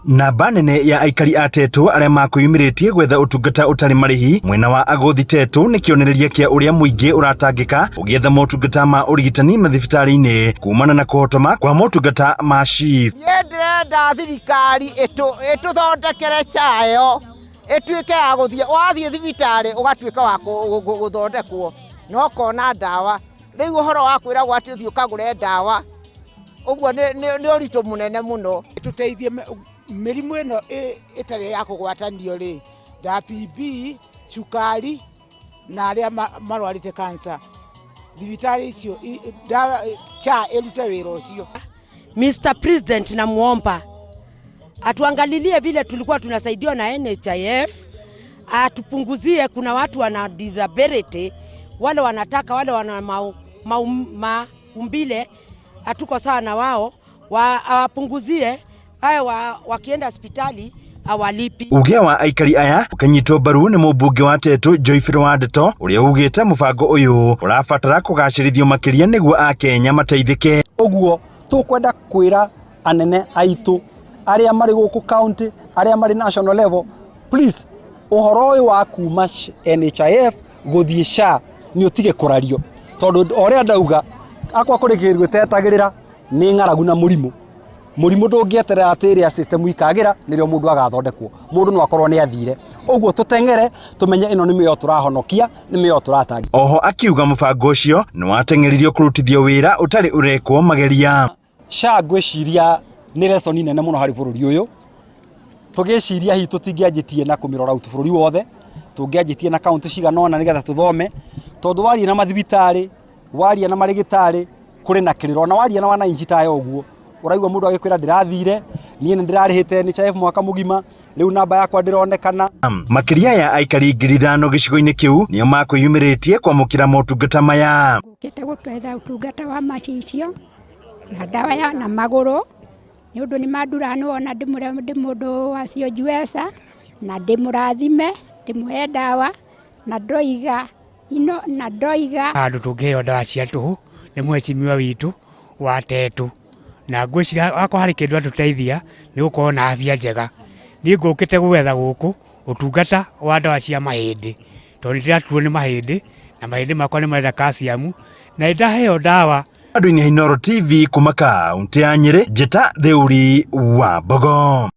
Namba nene ya aikari a Tetu aria makwiyumiritie gwetha utungata utari marihi mwena wa Agothi Tetu ni kionereria kia uria muingi uratangika ugietha motungata ma urigitani mathibitari-ini kumana na kuhotoma kwa motungata ma SHIF. Ndirenda thirikari ituthondekere cayo ituike ya guthie wathie thibitari ugatuika wa guthondekwo no kona ndawa riu uhoro wa kwiragwo ati uthie ukagure ndawa uguo ni uritu munene muno. Tuteithie mirimu ino itari ya kugwatanio ri TB, cukari na aria marwarite cancer thibitari icio cha elute wira ucio. Mr. President namuomba atuangalilie vile tulikuwa tunasaidiwa na NHIF, atupunguzie. Kuna watu wana disability, wale wanataka wale wana maumbile hatuko sawa na wao, awapunguzie hayo wakienda hospitali awalipi. Ugia wa aikari aya ukanyitwo mbaru ni mubunge wa Tetu Joyfrey Wandeto uria ugite mubango uyu urabatara kugacirithio makiria niguo a Kenya mateithike. Uguo tukwenda kwira anene aitu aria mari guku county aria mari national level, please uhoro uyu wa kuma NHIF guthie SHA ni utige kurario tondu oria ndauga akwa kurikirwo tetagirira ni ngaragu na murimu ndungieterera atiria system ikagira nirio mundu agathondekwo, mundu no akorwo ni athire. Uguo tutengere tumenye ino ni miyo turahonokia, ni miyo turatangi. Oho akiuga mubango ucio ni watengeririo kurutithio wira utari urekwo mageria. SHA gwiciria ni lesson nene muno hari bururi uyu, tugiciria hi tutingianjitie na kumirora utu bururi wothe, tungianjitie na county ciganona nigetha tuthome, tondu waria na mathibitari, waria na marigitari kuri na kiriro, na waria na wananchi tayo uguo uraigwa mundu agikwira ndirathire nie ndirarihite NHIF mwaka mugima riu namba yakwa ndironekana. Makiria ya aikari 5,000 gicigo-ini kiu nio makwiyumiritie kwamukira motungata maya. Ngite gutwetha utungata wa macicio na dawa ya na maguru ni undu ni mandura ni wona ndi mundu wacio juesa na ndimurathime ndimuhe dawa na ndoiga ino na ndoiga andu tungiheo dawa cia tuhu ni mwecimiwa witu wa Tetu na ngwiciria akwa hari kindu atuteithia ni gukorwo na afya njega. Ni ngukite gwetha guku utungata wa dawa cia mahindi tondu ndiratuo ni mahindi na mahindi makwa ni marenda calcium na ndaheo dawa. Andũ-inĩ ha Inooro TV kuma kaunti ya Nyeri, Njeta Theuri wa Mbogo.